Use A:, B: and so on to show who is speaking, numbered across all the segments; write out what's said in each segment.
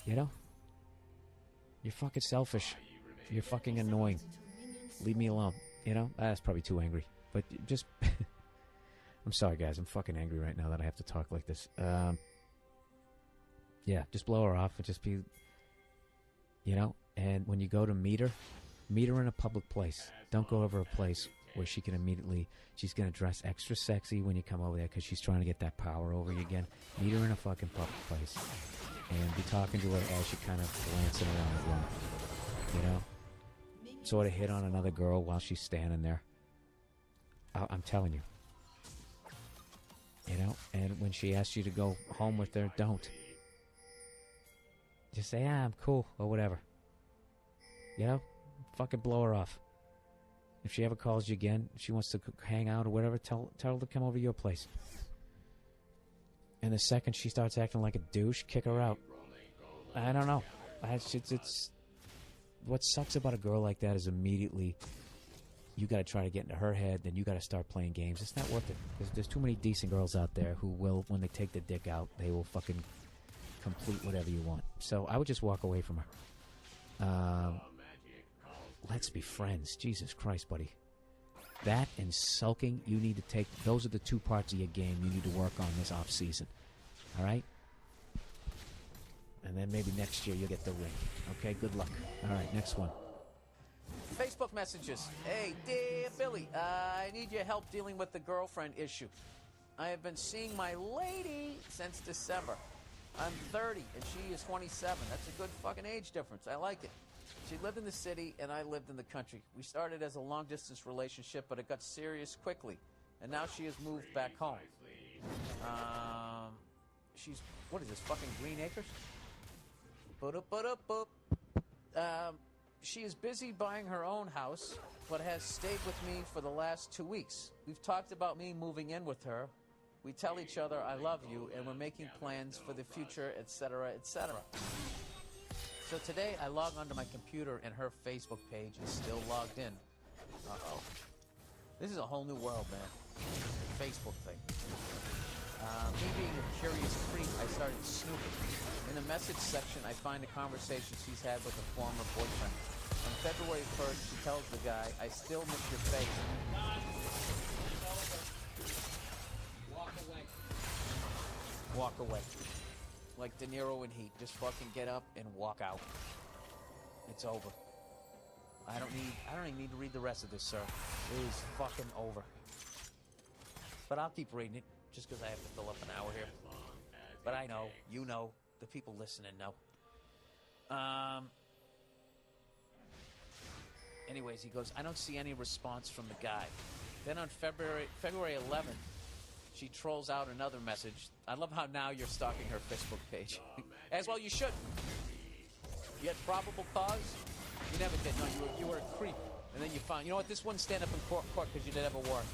A: You know? You're fucking selfish. You're fucking annoying. Leave me alone. You know? That's probably too angry. But just... I'm sorry, guys. I'm fucking angry right now that I have to talk like this. Yeah, just blow her off and just be... You know? And when you go to meet her in a public place. Don't go over a place where she can immediately... She's going to dress extra sexy when you come over there because she's trying to get that power over you again. Meet her in a fucking public place. And be talking to her as you're kind of glancing around the room. You know? Sort of hit on another girl while she's standing there. I'm telling you. You know? And when she asks you to go home with her, don't. Just say, I'm cool, or whatever. You know? Fucking blow her off. If she ever calls you again, if she wants to hang out or whatever, tell her to come over to your place. And the second she starts acting like a douche, kick her out. I don't know. It's what sucks about a girl like that is immediately you got to try to get into her head, then you got to start playing games. It's not worth it. There's too many decent girls out there who will, when they take the dick out, they will fucking complete whatever you want. So I would just walk away from her. Let's be friends. Jesus Christ, buddy. That and sulking, you need to take... Those are the two parts of your game you need to work on this off-season. All right? And then maybe next year you'll get the ring. Okay, good luck. All right, next one.
B: Facebook messages. Hey, dear Billy, I need your help dealing with the girlfriend issue. I have been seeing my lady since December. I'm 30 and she is 27. That's a good fucking age difference. I like it. She lived in the city and I lived in the country. We started as a long-distance relationship, but it got serious quickly. And now she has moved back home. She's... What is this, fucking Green Acres? She is busy buying her own house, but has stayed with me for the last 2 weeks. We've talked about me moving in with her. We tell each other I love you, and we're making plans for the future, etc., etc. So today, I log onto my computer, and her Facebook page is still logged in. Uh-oh. This is a whole new world, man. Facebook thing. Me being a curious freak, I started snooping. In the message section, I find a conversation she's had with a former boyfriend. On February 1st, she tells the guy, I still miss your face. Walk away. Walk away. Like De Niro in Heat. Just fucking get up and walk out. It's over. I don't even need to read the rest of this, sir. It is fucking over. But I'll keep reading it, just because I have to fill up an hour here. But I know, you know, the people listening know. Anyways, he goes, I don't see any response from the guy. Then on February 11th, she trolls out another message. I love how now you're stalking her Facebook page. As well you should. You had probable cause? You never did. No, you were a creep. And then you found, you know what, this wouldn't stand up in court because you did have a warrant.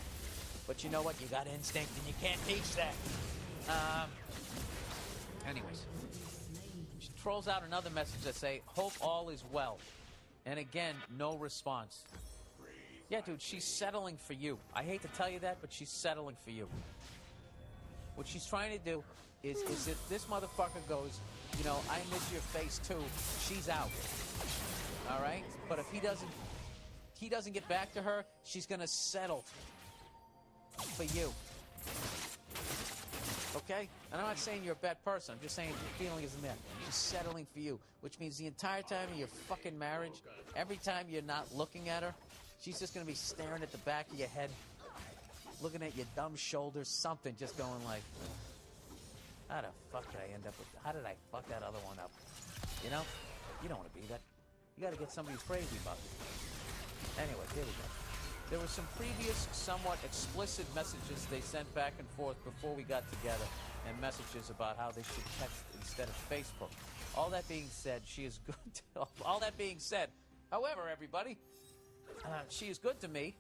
B: But you know what, you got instinct and you can't teach that. Anyways. She trolls out another message that say, hope all is well. And again, no response. Yeah, dude, she's settling for you. I hate to tell you that, but she's settling for you. What she's trying to do is if this motherfucker goes, you know, I miss your face too, she's out. All right? But if he doesn't get back to her, she's going to settle for you. Okay? And I'm not saying you're a bad person. I'm just saying the feeling isn't there. She's settling for you, which means the entire time of your fucking marriage, every time you're not looking at her, she's just going to be staring at the back of your head, looking at your dumb shoulders, something just going like, how the fuck did I end up with, how did I fuck that other one up? You know? You don't want to be that. You got to get somebody who's crazy about it. Anyway, here we go. There were some previous, somewhat explicit messages they sent back and forth before we got together, and messages about how they should text instead of Facebook. All that being said, she is good. All that being said, however, everybody, she is good to me.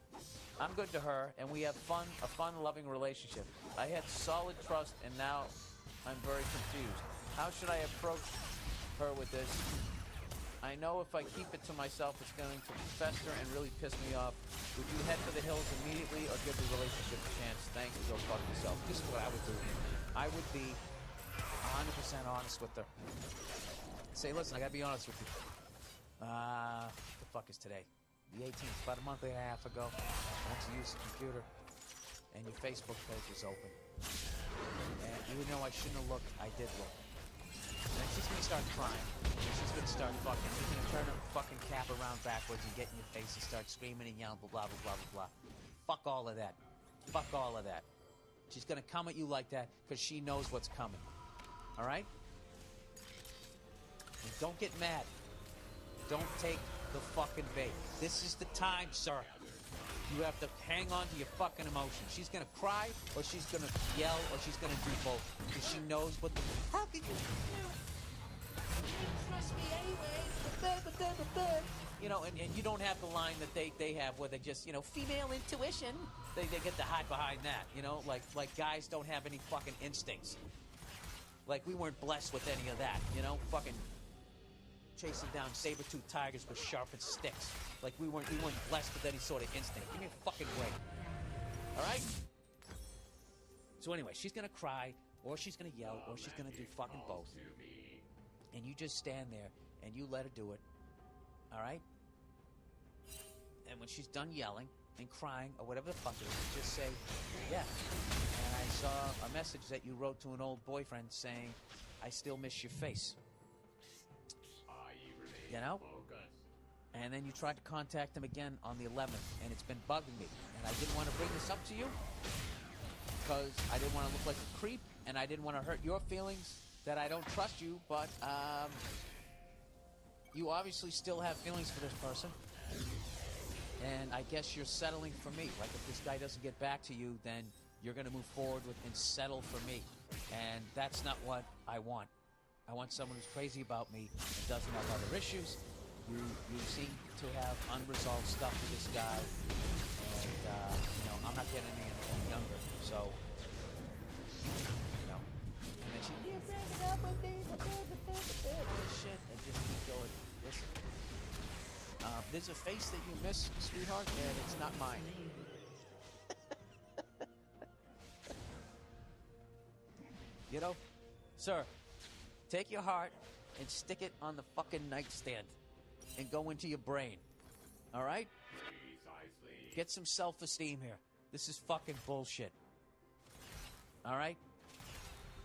B: I'm good to her, and we have a fun, loving relationship. I had solid trust, and now I'm very confused. How should I approach her with this? I know if I keep it to myself, it's going to fester and really piss me off. Would you head for the hills immediately or give the relationship a chance? Thanks, go fuck yourself. This is what I would do. I would be 100% honest with her. Say, listen, I gotta be honest with you. What the fuck is today? The 18th, about a month and a half ago. I went to use the computer, and your Facebook page was open. And even though I shouldn't have looked, I did look. And she's gonna start crying. She's gonna start fucking. She's gonna turn her fucking cap around backwards and get in your face and start screaming and yelling, blah, blah, blah, blah, blah. Fuck all of that. Fuck all of that. She's gonna come at you like that because she knows what's coming. All right? And don't get mad. Don't take the fucking bait. This is the time, sir. You have to hang on to your fucking emotions. She's gonna cry, or she's gonna yell, or she's gonna do both. Because she knows what the... How could you... You didn't trust me anyway. You know, and you don't have the line that they have where they just, you know, female intuition. They get to hide behind that, you know? Like guys don't have any fucking instincts. Like we weren't blessed with any of that, you know? Fucking chasing down saber-toothed tigers with sharpened sticks. Like we weren't blessed with any sort of instinct. Give me a fucking break. All right? So anyway, she's gonna cry, or she's gonna yell, or she's gonna do fucking both. And you just stand there and you let her do it. All right? And when she's done yelling and crying or whatever the fuck it is, you just say, yeah. And I saw a message that you wrote to an old boyfriend saying, I still miss your face. You know? And then you tried to contact him again on the 11th, and it's been bugging me. And I didn't want to bring this up to you because I didn't want to look like a creep, and I didn't want to hurt your feelings that I don't trust you, but you obviously still have feelings for this person. And I guess you're settling for me. Like if this guy doesn't get back to you, then you're going to move forward with and settle for me. And that's not what I want. I want someone who's crazy about me and doesn't have other issues. You seem to have unresolved stuff with this guy. And, you know, I'm not getting any younger. So, you know. And then she, you're breaking up with me. Shit. And just keep going. Listen. There's a face that you miss, sweetheart, and it's not mine. You know, sir, take your heart and stick it on the fucking nightstand and go into your brain. All right? Get some self-esteem here. This is fucking bullshit. All right?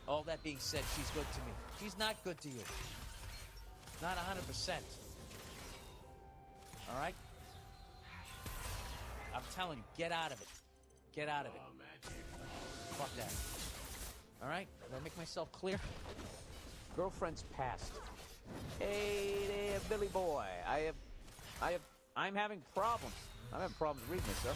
B: All that being said, she's good to me. She's not good to you. Not 100%. All right? I'm telling you, get out of it. Get out of it. Fuck that. All right? Did I make myself clear? Girlfriend's passed. Hey there, Billy boy. I'm having problems. I'm having problems reading this, sir.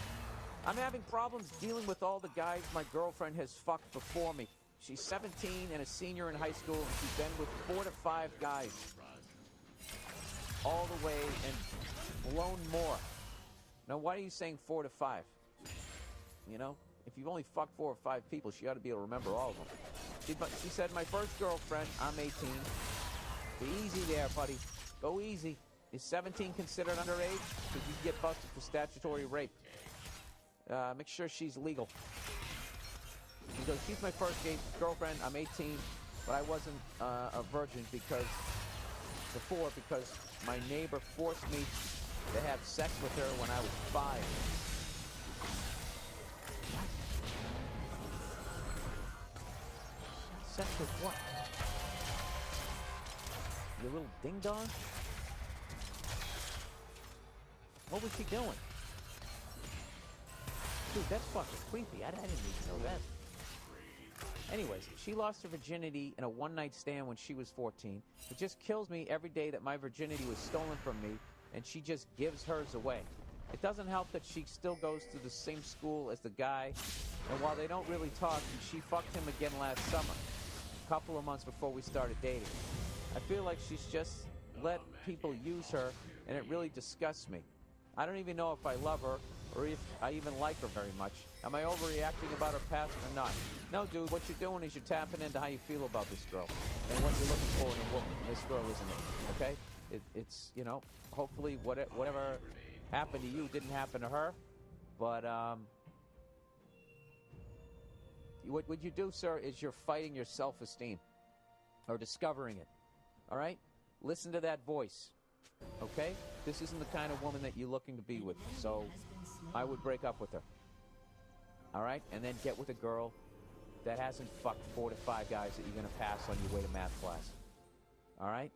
B: I'm having problems dealing with all the guys my girlfriend has fucked before me. She's 17 and a senior in high school, and she's been with 4 to 5 guys. All the way and blown more. Now, why are you saying 4 to 5? You know, if you've only fucked 4 or 5 people, she ought to be able to remember all of them. She said, my first girlfriend, I'm 18. Be easy there, buddy. Go easy. Is 17 considered underage? Because you can get busted for statutory rape. Make sure she's legal. She goes, she's my first girlfriend. I'm 18, but I wasn't a virgin because my neighbor forced me to have sex with her when I was 5. What? Sex with what? Your little ding-dong? What was she doing? Dude, that's fucking creepy. I didn't even know that. Anyways, she lost her virginity in a one-night stand when she was 14. It just kills me every day that my virginity was stolen from me, and she just gives hers away. It doesn't help that she still goes to the same school as the guy, and while they don't really talk, she fucked him again last summer, a couple of months before we started dating. I feel like she's just let people use her, and it really disgusts me. I don't even know if I love her, or if I even like her very much. Am I overreacting about her past or not? No, dude, what you're doing is you're tapping into how you feel about this girl and what you're looking for in a woman. This girl isn't it, okay? It's, you know, hopefully whatever happened to you didn't happen to her, but what you do, sir, is you're fighting your self-esteem or discovering it, all right? listen to that voice. Okay? This isn't the kind of woman that you're looking to be with. So I would break up with her. All right? And then get with a girl that hasn't fucked 4 to 5 guys that you're going to pass on your way to math class. All right?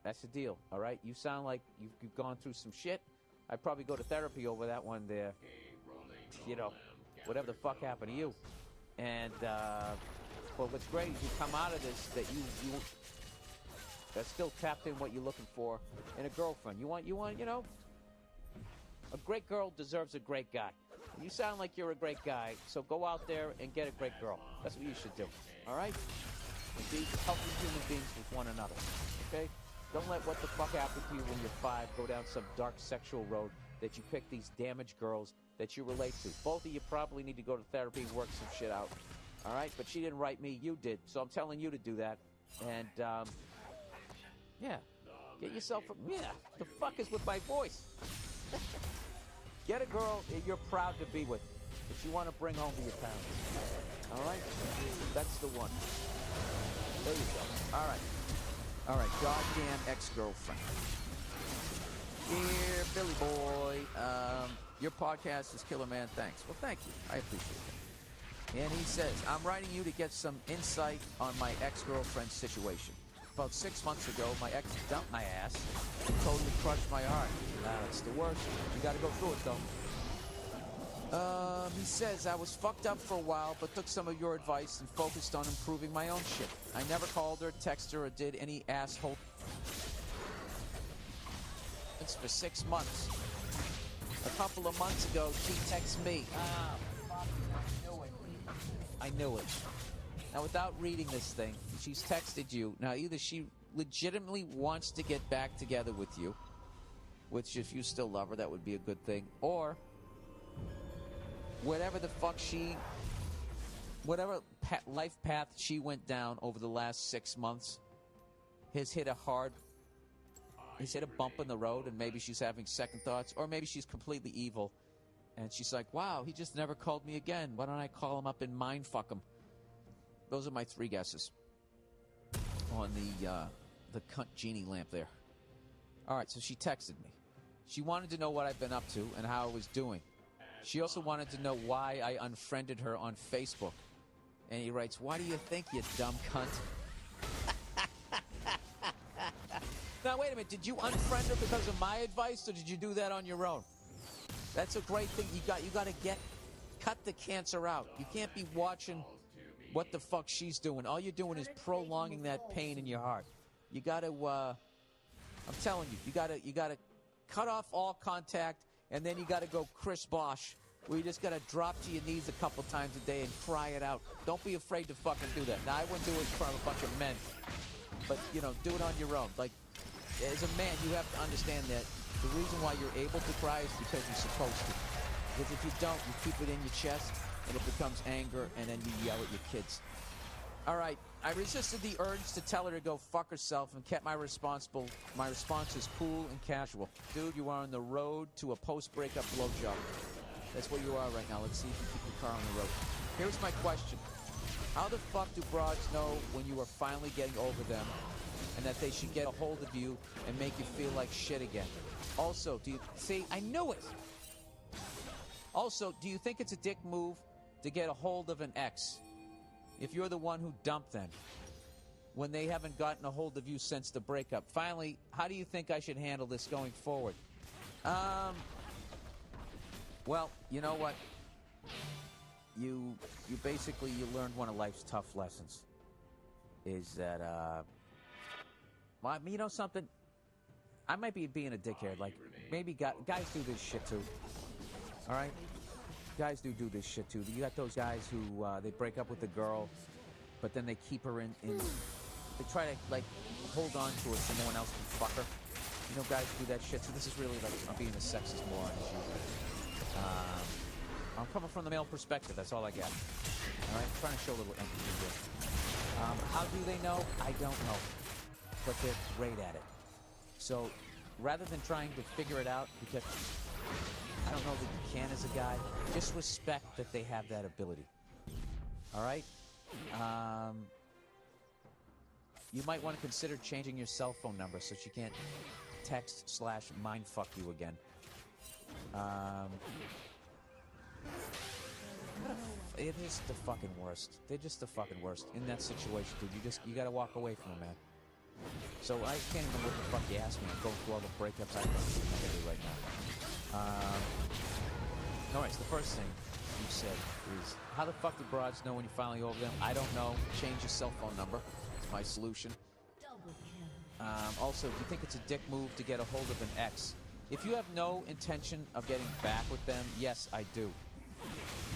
B: That's the deal. All right? You sound like you've gone through some shit. I'd probably go to therapy over that one there. You know, whatever the fuck happened to you. And, but what's great is you come out of this that you that's still tapped in what you're looking for in a girlfriend. You want, you know, a great girl deserves a great guy. You sound like you're a great guy, so go out there and get a great girl. That's what you should do. All right? And be healthy human beings with one another. Okay? Don't let what the fuck happened to you when you're 5 go down some dark sexual road that you pick these damaged girls that you relate to. Both of you probably need to go to therapy and work some shit out. All right? But she didn't write me. You did. So I'm telling you to do that. And, yeah. Get yourself a... Yeah. The fuck is with my voice? Get a girl that you're proud to be with, that you want to bring home to your parents. All right? That's the one. There you go. All right. All right. Goddamn ex-girlfriend. Dear Billy Boy, your podcast is killer, man. Thanks. Well, thank you. I appreciate it. And he says, I'm writing you to get some insight on my ex-girlfriend's situation. About 6 months ago, my ex dumped my ass and totally crushed my heart. It's the worst. You gotta go through it, though. He says, I was fucked up for a while, but took some of your advice and focused on improving my own shit. I never called her, texted her, or did any asshole for 6 months. A couple of months ago, she texted me. Fuck, I knew it. Now, without reading this thing, she's texted you. Now, either she legitimately wants to get back together with you, which if you still love her, that would be a good thing, or whatever the fuck whatever life path she went down over the last 6 months has hit a bump in the road, and maybe she's having second thoughts, or maybe she's completely evil, and she's like, wow, he just never called me again. Why don't I call him up and mind fuck him? Those are my 3 guesses on the cunt genie lamp there. All right, so she texted me. She wanted to know what I've been up to and how I was doing. She also wanted to know why I unfriended her on Facebook. And he writes, why do you think, you dumb cunt? Now, wait a minute. Did you unfriend her because of my advice, or did you do that on your own? That's a great thing. You got to cut the cancer out. You can't be watching what the fuck she's doing. All you're doing is prolonging that pain in your heart. You got to, I'm telling you, you got to cut off all contact, and then you got to go Chris Bosch, where you just got to drop to your knees a couple times a day and cry it out. Don't be afraid to fucking do that. Now, I wouldn't do it in front of a bunch of men, but, you know, do it on your own. Like, as a man, you have to understand that the reason why you're able to cry is because you're supposed to. Because if you don't, you keep it in your chest, and it becomes anger, and then you yell at your kids. All right, I resisted the urge to tell her to go fuck herself and kept my response is cool and casual. Dude, you are on the road to a post-breakup blowjob. That's where you are right now. Let's see if you keep the car on the road. Here's my question. How the fuck do broads know when you are finally getting over them and that they should get a hold of you and make you feel like shit again? Also, do you... See, I knew it! Also, do you think it's a dick move to get a hold of an ex if you're the one who dumped them when they haven't gotten a hold of you since the breakup? Finally, how do you think I should handle this going forward? Well, you know what? You basically learned one of life's tough lessons. Is that, well, you know something? I might be being a dickhead. Like, maybe guys do this shit too. All right? Guys do this shit too. You got those guys who, they break up with the girl, but then they keep her in they try to, like, hold on to her so no one else can fuck her. You know, guys do that shit. So this is really, like, I'm being a sexist moron as usual. I'm coming from the male perspective. That's all I got. All right? I'm trying to show a little empathy here. How do they know? I don't know. But they're great at it. So, rather than trying to figure it out, because I don't know that you can as a guy, just respect that they have that ability. All right? you might want to consider changing your cell phone number so she can't text/mindfuck you again. It is the fucking worst. They're just the fucking worst in that situation, dude. You gotta walk away from them, man. So I can't even what the fuck you asked me. I'm going through all the breakups I can do right now. All right, so the first thing you said is, how the fuck do broads know when you're finally over them? I don't know. Change your cell phone number. It's my solution. Also, do you think it's a dick move to get a hold of an ex? If you have no intention of getting back with them, yes, I do.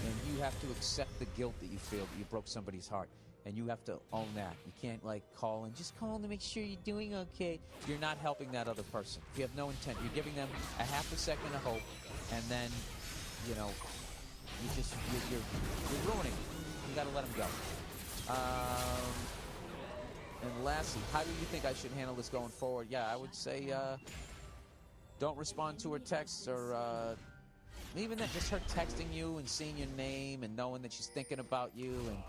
B: And you have to accept the guilt that you feel that you broke somebody's heart. And you have to own that. You can't, like, call and just call to make sure you're doing okay. You're not helping that other person. If you have no intent, you're giving them a half a second of hope, and then, you know, you're ruining it. You gotta let them go. And lastly, how do you think I should handle this going forward? Yeah, I would say, don't respond to her texts, or even that, just her texting you and seeing your name and knowing that she's thinking about you, and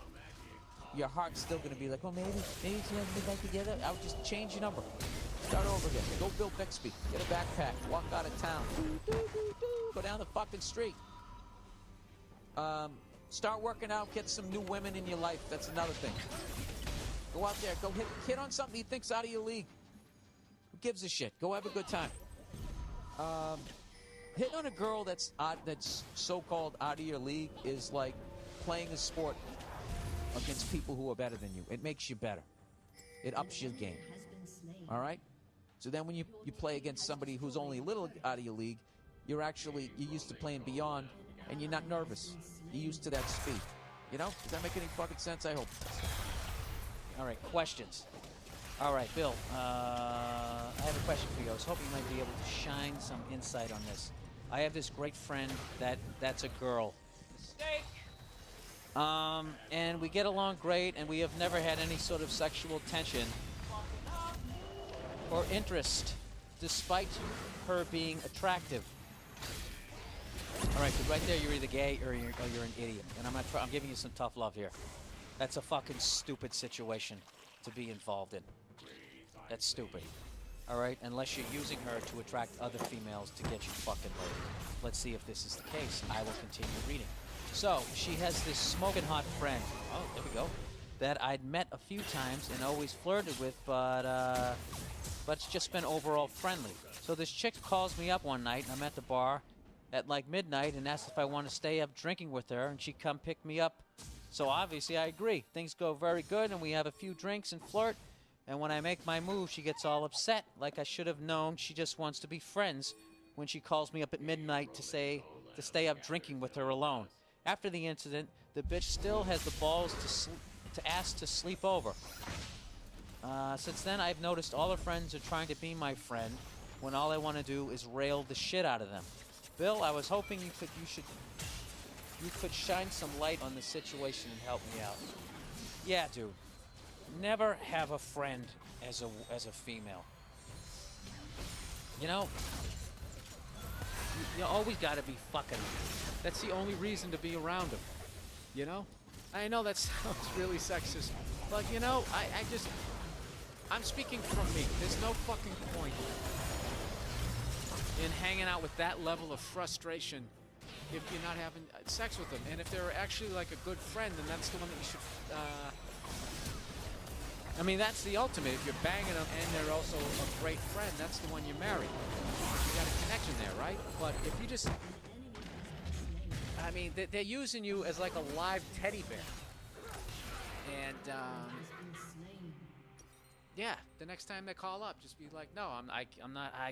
B: your heart's still going to be like, oh, maybe she hasn't been back together. I would just change your number. Start over again. Go Bill Bixby. Get a backpack. Walk out of town. Go down the fucking street. Start working out. Get some new women in your life. That's another thing. Go out there. Go hit on something you think's out of your league. Who gives a shit? Go have a good time. Hitting on a girl that's so-called out of your league is like playing a sport against people who are better than you. It makes you better. It ups your game. All right? So then when you play against somebody who's only a little out of your league, you're used to playing beyond, and you're not nervous. You're used to that speed. You know? Does that make any fucking sense? I hope.
C: All right, questions. All right, Bill, I have a question for you. I was hoping you might be able to shine some insight on this. I have this great friend that's a girl. Mistake! And we get along great, and we have never had any sort of sexual tension or interest, despite her being attractive. All right, 'cause right there, you're either gay or you're an idiot, and I'm giving you some tough love here. That's a fucking stupid situation to be involved in. That's stupid. All right, unless you're using her to attract other females to get you fucking laid. Let's see if this is the case. I will continue reading. So, she has this smoking hot friend. Oh, there we go. That I'd met a few times and always flirted with, but it's just been overall friendly. So this chick calls me up one night, and I'm at the bar at like midnight, and asks if I want to stay up drinking with her, and she come pick me up. So obviously I agree. Things go very good, and we have a few drinks and flirt. And when I make my move, she gets all upset, like I should have known she just wants to be friends when she calls me up at midnight to stay up drinking with her alone. After the incident, the bitch still has the balls to ask to sleep over. Since then, I've noticed all her friends are trying to be my friend when all I want to do is rail the shit out of them. Bill, I was hoping you could shine some light on the situation and help me out. Yeah, dude. Never have a friend as a female. You know, you always got to be fucking them.
A: That's the only reason to be around him. You know? I know that sounds really sexist, but you know, I'm speaking from me. There's no fucking point in hanging out with that level of frustration if you're not having sex with them. And if they're actually like a good friend, then that's the one that you should... I mean, that's the ultimate. If you're banging them and they're also a great friend, that's the one you marry. You got a connection there, right? But if you just... I mean, they're using you as like a live teddy bear. And, yeah, the next time they call up, just be like, no, I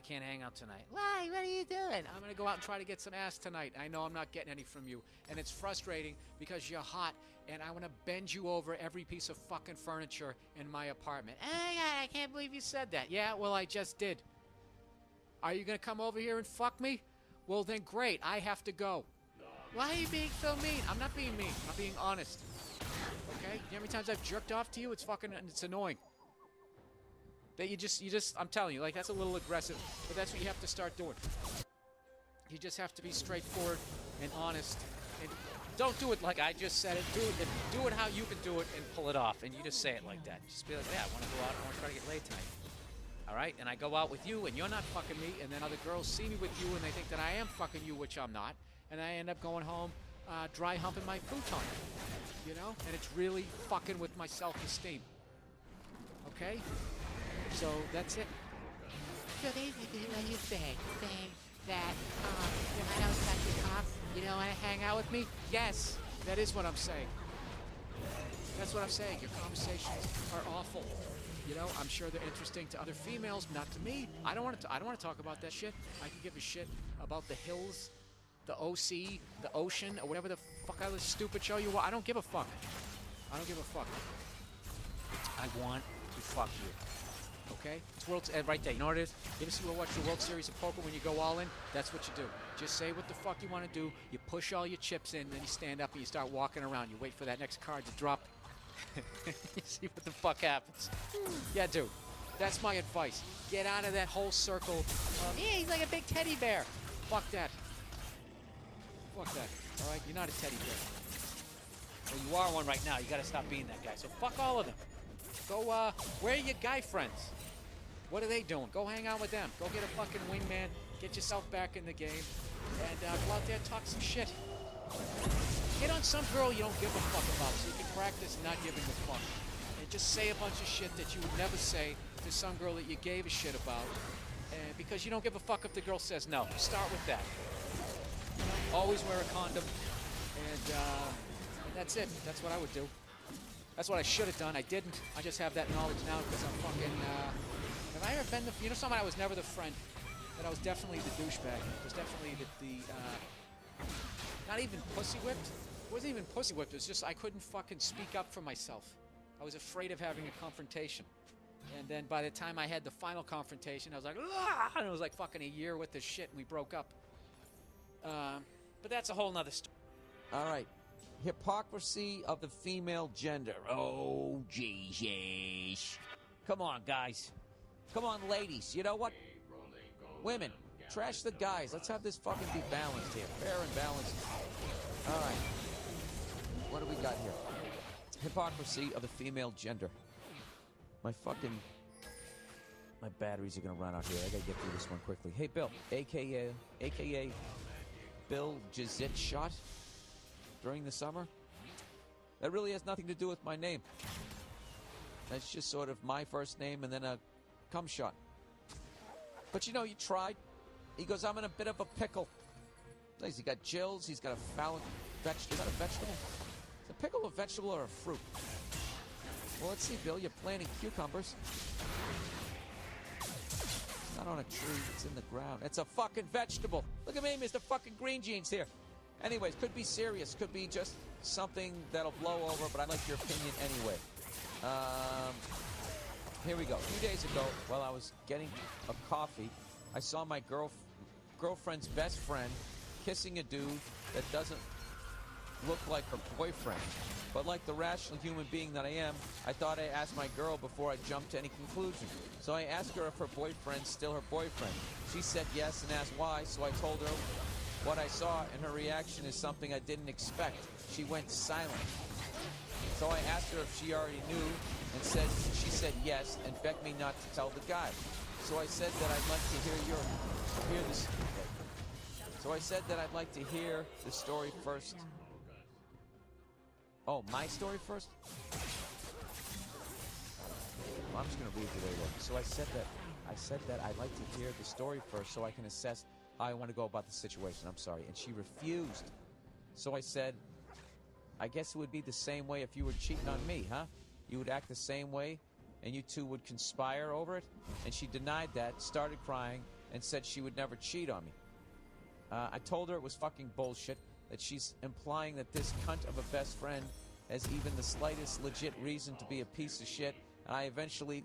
A: can't hang out tonight. Why? What are you doing? I'm going to go out and try to get some ass tonight. I know I'm not getting any from you. And it's frustrating because you're hot, and I want to bend you over every piece of fucking furniture in my apartment. Oh, my God, I can't believe you said that. Yeah, well, I just did. Are you going to come over here and fuck me? Well, then great. I have to go. Why are you being so mean? I'm not being mean. I'm being honest. Okay? You know how many times I've jerked off to you? It's annoying. That you just, I'm telling you, like, that's a little aggressive, but that's what you have to start doing. You just have to be straightforward and honest, and
C: Don't do it like I just said it. Do it how you can do it and pull it off. And you just say it like that. Just be like, yeah, I want to go out. I want to try to get laid tonight. All right? And I go out with you, and you're not fucking me. And then other girls see me with you, and they think that I am fucking you, which I'm not. And I end up going home dry humping my futon. You know? And it's really fucking with my self-esteem. Okay? So that's it.
D: So basically, what you saying that you might out suck your cock,
C: You don't want to hang out with me? Yes, that is what I'm saying. That's what I'm saying. Your conversations are awful. You know, I'm sure they're interesting to other females, not to me. I don't want to talk about that shit. I can give a shit about the hills, the OC, the ocean, or whatever the fuck other stupid show you want. I don't give a fuck. I don't give a fuck. I want to fuck you. Okay? It's World right there. You know what it is? You ever see watch the World Series of Poker when you go all in? That's what you do. Just say what the fuck you want to do. You push all your chips in, then you stand up and you start walking around. You wait for that next card to drop. You see what the fuck happens. Yeah, dude. That's my advice. Get out of that whole circle. Yeah, he's like a big teddy bear. Fuck that. Fuck that. All right? You're not a teddy bear. Well, you are one right now. You got to stop being that guy. So fuck all of them. Go, where are your guy friends? What are they doing? Go hang out with them. Go get a fucking wingman. Get yourself back in the game. And go out there and talk some shit. Hit on some girl you don't give a fuck about so you can practice not giving a fuck. And just say a bunch of shit that you would never say to some girl that you gave a shit about. And because you don't give a fuck if the girl says no. Start with that. You know, always wear a condom. And that's it. That's what I would do. That's what I should have done. I didn't. I just have that knowledge now because I'm fucking... have I ever been the... You know somebody I was never the friend? But I was definitely the douchebag. I was definitely the not even pussy whipped. It wasn't even pussy whipped. It was just I couldn't fucking speak up for myself. I was afraid of having a confrontation. And then by the time I had the final confrontation, I was like, ah! And it was like fucking a year with this shit and we broke up. But that's a whole nother story.
B: All right. Hypocrisy of the female gender. Oh, Jesus. Come on, guys. Come on, ladies. You know what? Women, trash the guys. Let's have this fucking be balanced here. Fair and balanced. All right. What do we got here? Hypocrisy of the female gender. My batteries are going to run out here. I got to get through this one quickly. Hey, Bill, a.k.a. Bill Jizit shot during the summer. That really has nothing to do with my name. That's just sort of my first name and then a cum shot. But you know, you tried. He goes, I'm in a bit of a pickle. He's got gills. He's got a foul vegetable. Is that a vegetable? Is a pickle a vegetable or a fruit? Well, let's see, Bill. You're planting cucumbers. It's not on a tree. It's in the ground. It's a fucking vegetable. Look at me, Mr. fucking Green Jeans here. Anyways, could be serious. Could be just something that'll blow over, but I'd like your opinion anyway. Here we go. A few days ago, while I was getting a coffee, I saw my girlfriend's best friend kissing a dude that doesn't look like her boyfriend. But like the rational human being that I am, I thought I'd ask my girl before I jumped to any conclusion. So I asked her if her boyfriend's still her boyfriend. She said yes and asked why, so I told her what I saw, and her reaction is something I didn't expect. She went silent. So I asked her if she already knew, and she said yes, and begged me not to tell the guy. So I said that I'd like to hear this. So I said that I'd like to hear the story first. Oh, my story first? Well, I'm just gonna read the way it was. So I said that I'd like to hear the story first, so I can assess how I want to go about the situation. I'm sorry, and she refused. So I said, I guess it would be the same way if you were cheating on me, huh? You would act the same way, and you two would conspire over it? And she denied that, started crying, and said she would never cheat on me. I told her it was fucking bullshit, that she's implying that this cunt of a best friend has even the slightest legit reason to be a piece of shit, and I eventually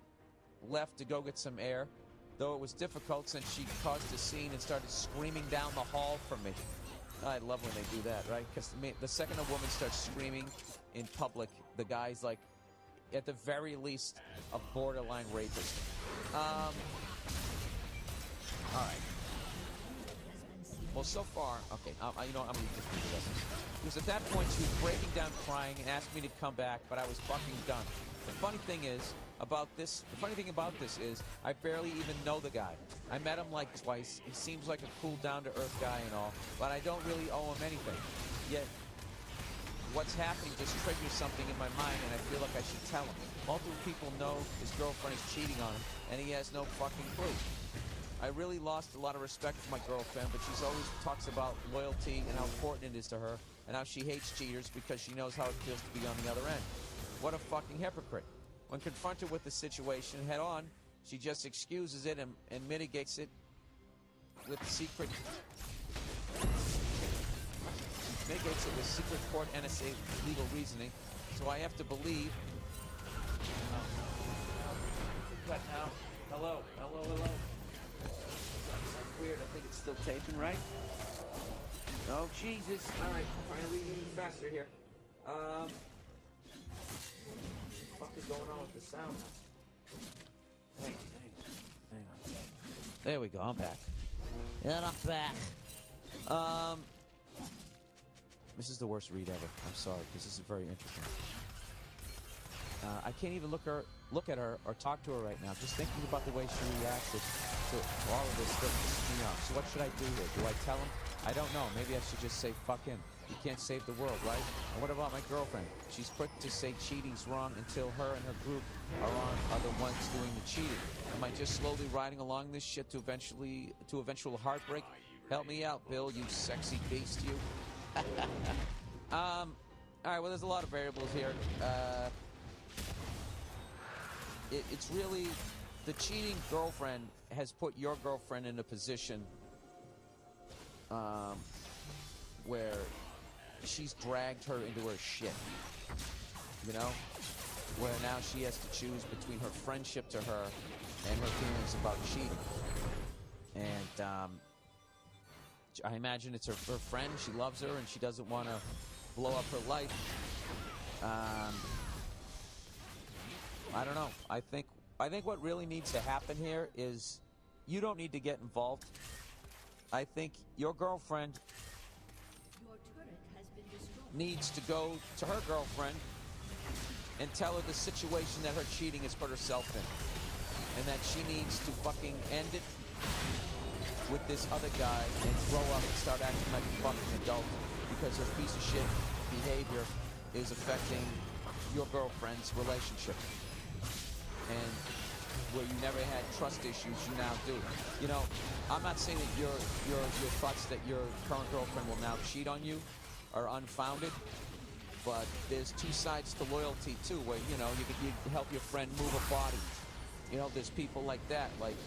B: left to go get some air, though it was difficult since she caused a scene and started screaming down the hall from me. I love when they do that, right? Because the second a woman starts screaming in public, the guy's like, at the very least, a borderline rapist. All right. Well, so far, okay, you know what, I'm going to just do this. Because at that point, she was breaking down crying and asked me to come back, but I was fucking done. The funny thing about this is I barely even know the guy. I met him like twice. He seems like a cool, down-to-earth guy and all, but I don't really owe him anything. Yet, what's happening just triggers something in my mind, and I feel like I should tell him. Multiple people know his girlfriend is cheating on him, and he has no fucking clue. I really lost a lot of respect for my girlfriend, but she's always talks about loyalty and how important it is to her, and how she hates cheaters because she knows how it feels to be on the other end. What a fucking hypocrite. When confronted with the situation head on, she just excuses it and mitigates it with secret court NSA legal reasoning. So I have to believe. Cut now. Hello. That's weird. I think it's still taping, right? Oh Jesus! All right, trying to read even faster here. What the fuck is going on with the sound? Hang on. There we go. I'm back. And I'm back. This is the worst read ever. I'm sorry, because this is very interesting. I can't even look at her or talk to her right now. Just thinking about the way she reacted to all of this stuff pisses me off. So what should I do here? Do I tell him? I don't know. Maybe I should just say, fuck him. You can't save the world, right? And what about my girlfriend? She's quick to say cheating's wrong until her and her group are the ones doing the cheating. Am I just slowly riding along this shit to eventual heartbreak? Help me out, Bill, you sexy beast, you. All right, well, there's a lot of variables here. It's really the cheating girlfriend has put your girlfriend in a position where she's dragged her into her shit, you know, where now she has to choose between her friendship to her and her feelings about cheating. And I imagine it's her friend. She loves her and she doesn't want to blow up her life. I don't know. I think what really needs to happen here is you don't need to get involved. I think your girlfriend needs to go to her girlfriend and tell her the situation that her cheating has put herself in, and that she needs to fucking end it with this other guy and grow up and start acting like a fucking adult, because her piece of shit behavior is affecting your girlfriend's relationship. And where you never had trust issues, you now do. You know, I'm not saying that your thoughts that your current girlfriend will now cheat on you are unfounded, but there's two sides to loyalty too, where, you know, you help your friend move a body. You know, there's people like that, like,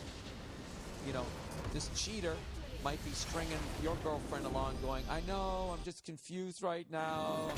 B: you know, this cheater might be stringing your girlfriend along going, I know, I'm just confused right now.